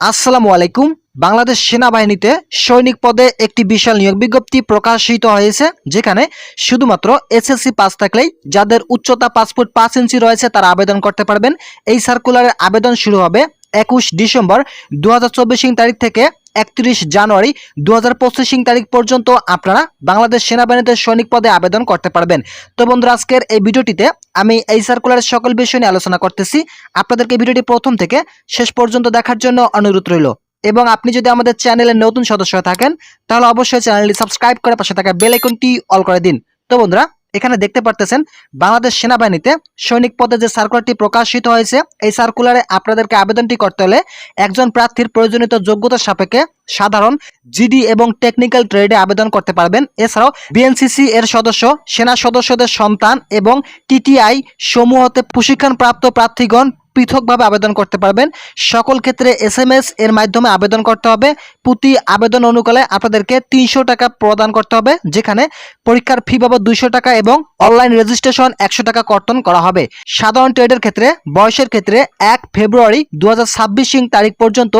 আসসালামু আলাইকুম। বাংলাদেশ সেনাবাহিনীতে সৈনিক পদে একটি বিশাল নিয়োগ বিজ্ঞপ্তি প্রকাশিত হয়েছে, যেখানে শুধুমাত্র এসএসসি পাস থাকলেই যাদের উচ্চতা 5 ফুট 5 ইঞ্চি রয়েছে তারা আবেদন করতে পারবেন। এই সার্কুলারের আবেদন শুরু হবে 21 ডিসেম্বর 2024 তারিখ থেকে 31 জানুয়ারি 2025 তারিখ পর্যন্ত আপনারা বাংলাদেশ সেনাবাহিনীতে সৈনিক পদে আবেদন করতে পারবেন। তো বন্ধুরা, আজকের এই ভিডিওটিতে আমি এই সার্কুলারের সকল বিষয় নিয়ে আলোচনা করতেছি। আপনাদেরকে ভিডিওটি প্রথম থেকে শেষ পর্যন্ত দেখার জন্য অনুরোধ রইল। এবং আপনি যদি আমাদের চ্যানেলের নতুন সদস্য থাকেন তাহলে অবশ্যই চ্যানেলটি সাবস্ক্রাইব করে পাশে থাকা বেল আইকনটি অল করে দিন। তো বন্ধুরা, এখানে দেখতে পারতেছেন বাংলাদেশ সেনাবাহিনীতে সৈনিক পদে যে সার্কুলারটি প্রকাশিত হয়েছে, এই সার্কুলারে আপনাদেরকে আবেদনটি করতে হলে একজন প্রার্থীর প্রয়োজনীয় যোগ্যতার সাপেক্ষে সাধারণ, জিডি এবং টেকনিক্যাল ট্রেডে আবেদন করতে পারবেন। এছাড়াও বিএনসিসি এর সদস্য, সেনা সদস্যদের সন্তান এবং টিটিআই সমূহতে প্রশিক্ষণপ্রাপ্ত প্রার্থীগণ পৃথকভাবে আবেদন করতে পারবেন। সকল ক্ষেত্রে এসএমএস এর মাধ্যমে আবেদন করতে হবে। প্রতি আবেদন অনুকালে আপনাদেরকে 300 টাকা প্রদান করতে হবে, যেখানে পরীক্ষার ফি বাবদ 200 টাকা এবং অনলাইন রেজিস্ট্রেশন 100 টাকা কর্তন করা হবে। সাধারণ ট্রেডের ক্ষেত্রে বয়সের ক্ষেত্রে 1 ফেব্রুয়ারি 2026 তারিখ পর্যন্ত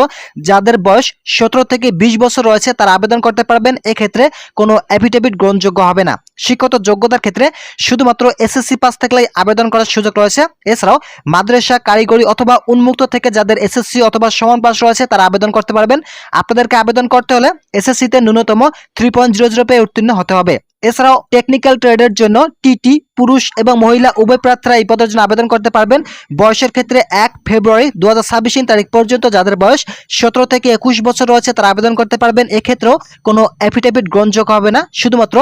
যাদের বয়স 17 থেকে 20 বছর রয়েছে তারা আবেদন করতে পারবেন। এক্ষেত্রে কোনো অ্যাফিডেভিট গ্রহণযোগ্য হবে না। শিক্ষত যোগ্যতার ক্ষেত্রে শুধুমাত্র এসএসসি পাস থাকলেই আবেদন করার সুযোগ রয়েছে। এছাড়াও মাদ্রাসা, কারিগরি অথবা উন্মুক্ত থেকে যাদের এসএসসি অথবা সমান পাস রয়েছে তারা আবেদন করতে পারবেন। আপনাদেরকে আবেদন করতে হলে এসএসসিতে ন্যূনতম 3.00 পেয়ে উত্তীর্ণ হতে হবে। এছাড়াও টেকনিক্যাল ট্রেডের জন্য টিটি পুরুষ এবং মহিলা উভয় প্রার্থীরা এই পদের জন্য আবেদন করতে পারবেন। বয়সের ক্ষেত্রে 1 ফেব্রুয়ারি 2026 তারিখ পর্যন্ত যাদের বয়স 17 থেকে 21 বছর রয়েছে তারা আবেদন করতে পারবেন। এক্ষেত্রেও কোনো অ্যাফিডেভিট গ্রহণযোগ্য হবে না। শুধুমাত্র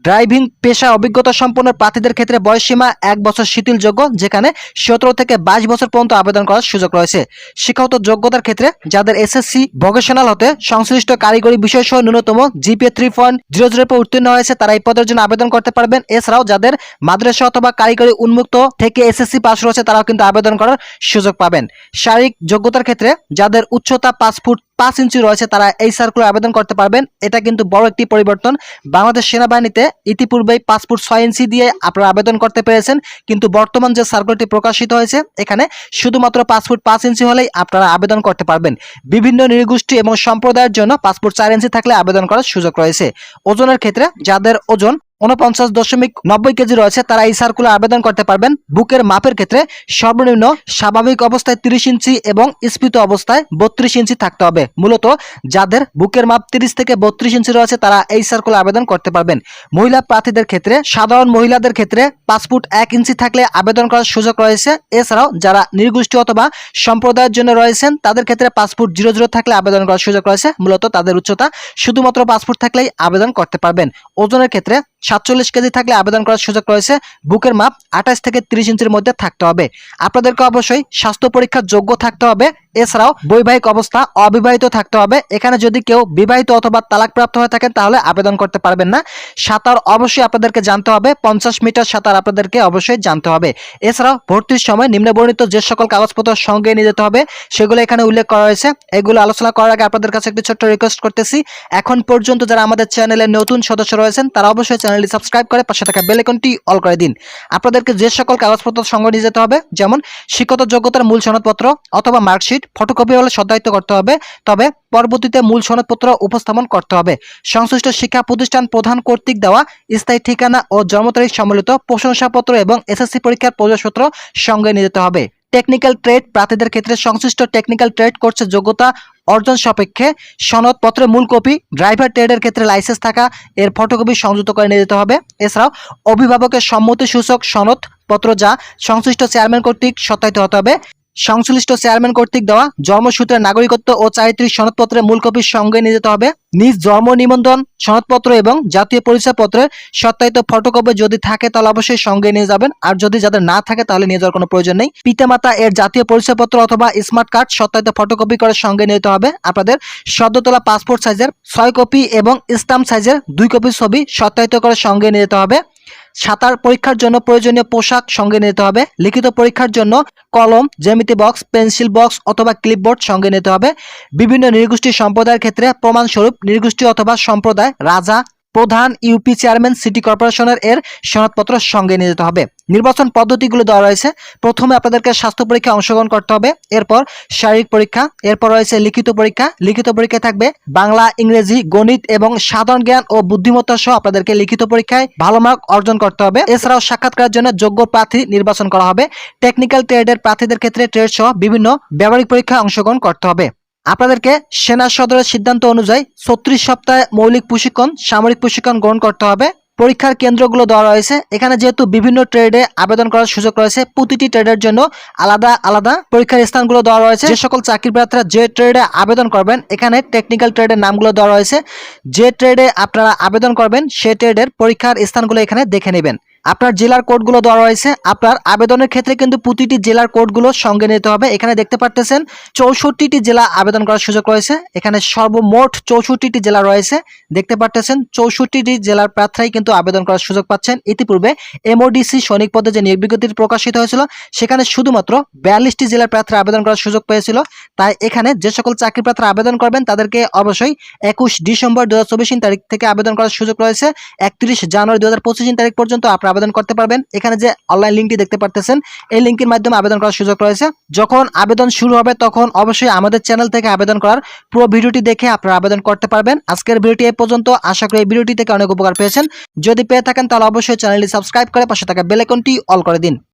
ড্রাইভিং পেশা অভিজ্ঞতা সম্পন্ন প্রার্থীদের ক্ষেত্রে বয়সসীমা 1 বছর শিথিলযোগ্য, যেখানে 17 থেকে 22 বছর পর্যন্ত আবেদন করার সুযোগ রয়েছে। শিক্ষাগত যোগ্যতার ক্ষেত্রে যাদের এসএসসি ভোকেশনাল হতে সংশ্লিষ্ট কারিগরি বিষয় সহ ন্যূনতম জিপিএ 3.00 পে উত্তীর্ণ হয়েছে তারা এই পদের জন্য আবেদন করতে পারবেন। এছাড়াও যাদের মাদ্রাসা অথবা কারিগরি উন্মুক্ত থেকে এসএসসি পাস রয়েছে তারাও কিন্তু আবেদন করার সুযোগ পাবেন। শারীরিক যোগ্যতার ক্ষেত্রে যাদের উচ্চতা 5 ফুট 5 ইঞ্চি রয়েছে তারা এই সার্কুলার আবেদন করতে পারবেন। এটা কিন্তু বড় একটি পরিবর্তন। বাংলাদেশ সেনাবাহিনীতে ইতিপূর্বেই 5 ফুট 6 ইঞ্চি দিয়ে আপনারা আবেদন করতে পেরেছেন, কিন্তু বর্তমান যে সার্কুলারটি প্রকাশিত হয়েছে এখানে শুধুমাত্র 5 ফুট 5 ইঞ্চি হলেই আপনারা আবেদন করতে পারবেন। বিভিন্ন নৃগোষ্ঠী এবং সম্প্রদায়ের জন্য 5 ফুট 4 ইঞ্চি থাকলে আবেদন করার সুযোগ রয়েছে। ওজনের ক্ষেত্রে যাদের ওজন 49.90 কেজি রয়েছে তারা এই সার্কুলার আবেদন করতে পারবেন। বুকের মাপের ক্ষেত্রে সর্বনিম্ন স্বাভাবিক অবস্থায় 30 ইঞ্চি এবং স্ফীত অবস্থায় 32 ইঞ্চি থাকতে হবে। মূলত যাদের বুকের মাপ 30 থেকে 32 ইঞ্চি রয়েছে তারা এই সার্কুলার আবেদন করতে পারবেন। মহিলা প্রার্থীদের ক্ষেত্রে সাধারণ মহিলাদের ক্ষেত্রে 5 ফুট 1 ইঞ্চি থাকলে আবেদন করার সুযোগ রয়েছে। এছাড়াও যারা নৃগোষ্ঠী অথবা সম্প্রদায়ের জন্য রয়েছেন তাদের ক্ষেত্রে 5 ফুট 00 থাকলে আবেদন করার সুযোগ রয়েছে। মূলত তাদের উচ্চতা শুধুমাত্র 5 ফুট থাকলেই আবেদন করতে পারবেন। ওজনের ক্ষেত্রে 47 কেজি থাকলে আবেদন করার সুযোগ রয়েছে। বুকের মাপ 28 থেকে 30 ইঞ্চির মধ্যে থাকতে হবে। আপনাদেরকে অবশ্যই স্বাস্থ্য পরীক্ষার যোগ্য থাকতে হবে। এছাড়াও বৈবাহিক অবস্থা অবিবাহিত থাকতে হবে। এখানে যদি কেউ বিবাহিত অথবা তালাকপ্রাপ্ত হয়ে থাকেন তাহলে আবেদন করতে পারবেন না। সাঁতার অবশ্যই আপনাদেরকে জানতে হবে, 50 মিটার সাঁতার আপনাদেরকে অবশ্যই জানতে হবে। এছাড়াও ভর্তির সময় নিম্নবর্ণিত যে সকল কাগজপত্র সঙ্গে নিয়ে যেতে হবে সেগুলো এখানে উল্লেখ করা হয়েছে। এগুলো আলোচনা করার আগে আপনাদের কাছে একটি ছোট্ট রিকোয়েস্ট করতেছি, এখন পর্যন্ত যারা আমাদের চ্যানেলের নতুন সদস্য রয়েছেন তারা অবশ্যই চ্যানেলটি সাবস্ক্রাইব করে পাশে থাকা বেল আইকনটি অল করে দিন। আপনাদেরকে যে সকল কাগজপত্র সঙ্গে নিয়ে যেতে হবে, যেমন শিক্ষত যোগ্যতার মূল সনদপত্র অথবা মার্কশিট ফটোকপি হলে সত্যায়িত করতে হবে, তবে পরবর্তীতে মূল সনদপত্র উপস্থাপন করতে হবে। সংশ্লিষ্ট শিক্ষা প্রতিষ্ঠান প্রধান কর্তৃক দেওয়া স্থায়ী ঠিকানা ও জন্ম তারিখ সম্বলিত প্রশংসাপত্র এবং এসএসসি পরীক্ষার প্রবেশপত্র সঙ্গে নিয়ে যেতে হবে। টেকনিক্যাল ট্রেড প্রার্থীদের ক্ষেত্রে সংশ্লিষ্ট টেকনিক্যাল ট্রেড কোর্সের যোগ্যতা অর্জন সাপেক্ষে সনদপত্রের মূল কপি, ড্রাইভার ট্রেডের ক্ষেত্রে লাইসেন্স থাকা এর ফটোকপি সংযুক্ত করে নিয়ে যেতে হবে। এছাড়াও অভিভাবকের সম্মতি সূচক সনদপত্র যা সংশ্লিষ্ট চেয়ারম্যান কর্তৃক সত্যায়িত হতে হবে। সংশ্লিষ্ট চেয়ারম্যান কর্তৃক দেওয়া জন্মসূত্রের নাগরিকত্ব ও চারিত্রিক সনদপত্রের মূল কপির সঙ্গে নিয়ে যেতে হবে। নিজ জন্ম নিবন্ধন সনদপত্র এবং জাতীয় পরিচয়পত্রের সত্যায়িত ফটোকপি যদি থাকে তাহলে অবশ্যই সঙ্গে নিয়ে যাবেন, আর যদি যাদের না থাকে তাহলে নিয়ে যাওয়ার কোনো প্রয়োজন নেই। পিতামাতা এর জাতীয় পরিচয়পত্র অথবা স্মার্ট কার্ড সত্যায়িত ফটোকপি করে সঙ্গে নিতে হবে। আপনাদের সদ্য তোলা পাসপোর্ট সাইজের 6 কপি এবং স্ট্যাম্প সাইজের 2 কপি ছবি সত্যায়িত করে সঙ্গে নিতে হবে। সাঁতার পরীক্ষার জন্য প্রয়োজনীয় পোশাক সঙ্গে নিতে হবে। লিখিত পরীক্ষার জন্য কলম, জ্যামিতি বক্স, পেন্সিল বক্স অথবা ক্লিপবোর্ড সঙ্গে নিতে হবে। বিভিন্ন নৃগোষ্ঠী সম্প্রদায়ের ক্ষেত্রে প্রমাণস্বরূপ নৃগোষ্ঠী অথবা সম্প্রদায় রাজা, প্রধান, ইউপি চেয়ারম্যান, সিটি কর্পোরেশনের এর সনদপত্র সঙ্গে নিয়ে যেতে হবে। নির্বাচন পদ্ধতিগুলো দেওয়া রয়েছে। প্রথমে আপনাদেরকে স্বাস্থ্য পরীক্ষায় অংশগ্রহণ করতে হবে, এরপর শারীরিক পরীক্ষা, এরপর রয়েছে লিখিত পরীক্ষা। লিখিত পরীক্ষায় থাকবে বাংলা, ইংরেজি, গণিত এবং সাধারণ জ্ঞান ও বুদ্ধিমত্তা সহ আপনাদেরকে লিখিত পরীক্ষায় ভালো মার্ক অর্জন করতে হবে। এছাড়াও সাক্ষাৎকারের জন্য যোগ্য প্রার্থী নির্বাচন করা হবে। টেকনিক্যাল ট্রেডের প্রার্থীদের ক্ষেত্রে ট্রেড সহ বিভিন্ন ব্যবহারিক পরীক্ষায় অংশগ্রহণ করতে হবে। আপনাদেরকে সেনা সদরের সিদ্ধান্ত অনুযায়ী 36 সপ্তাহে মৌলিক প্রশিক্ষণ, সামরিক প্রশিক্ষণ গ্রহণ করতে হবে। পরীক্ষার কেন্দ্রগুলো দেওয়া রয়েছে। এখানে যেহেতু বিভিন্ন ট্রেডে আবেদন করার সুযোগ রয়েছে, প্রতিটি ট্রেডের জন্য আলাদা আলাদা পরীক্ষার স্থানগুলো দেওয়া রয়েছে। যে সকল চাকরি প্রার্থীরা যে ট্রেডে আবেদন করবেন, এখানে টেকনিক্যাল ট্রেডের নামগুলো দেওয়া রয়েছে। যে ট্রেডে আপনারা আবেদন করবেন সেই ট্রেডের পরীক্ষার স্থানগুলো এখানে দেখে নেবেন। আপনার জেলার কোডগুলো দেওয়া রয়েছে। আপনার আবেদনের ক্ষেত্রে কিন্তু প্রতিটি জেলার কোডগুলো সঙ্গে নিতে হবে। এখানে দেখতে পারতেছেন 64টি জেলা আবেদন করার সুযোগ রয়েছে। এখানে সর্বমোট 64টি জেলা রয়েছে। দেখতে পারতেছেন 64টি জেলার প্রার্থী কিন্তু আবেদন করার সুযোগ পাচ্ছেন। ইতিপূর্বে এমওডিসি সৈনিক পদে যে নিয়োগ বিজ্ঞপ্তি প্রকাশিত হয়েছিল, সেখানে শুধুমাত্র 42টি জেলার প্রার্থী আবেদন করার সুযোগ পেয়েছিল। তাই এখানে যে সকল চাকরি প্রার্থী আবেদন করবেন তাদেরকে অবশ্যই 21 ডিসেম্বর 2024 তারিখ থেকে আবেদন করার সুযোগ রয়েছে। 31 জানুয়ারি 2025 তারিখ পর্যন্ত আপনারা আবেদন করতে পারবেন। এখানে যে অনলাইন লিঙ্কটি দেখতে পারতেছেন, এই লিঙ্কের মাধ্যমে আবেদন করার সুযোগ রয়েছে। যখন আবেদন শুরু হবে তখন অবশ্যই আমাদের চ্যানেল থেকে আবেদন করার পুরো ভিডিওটি দেখে আপনারা আবেদন করতে পারবেন। আজকের ভিডিওটি এই পর্যন্ত। আশা করি এই ভিডিওটি থেকে অনেক উপকার পেয়েছেন। যদি পেয়ে থাকেন তাহলে অবশ্যই চ্যানেলটি সাবস্ক্রাইব করে পাশে থাকা বেল আইকনটি অল করে দিন।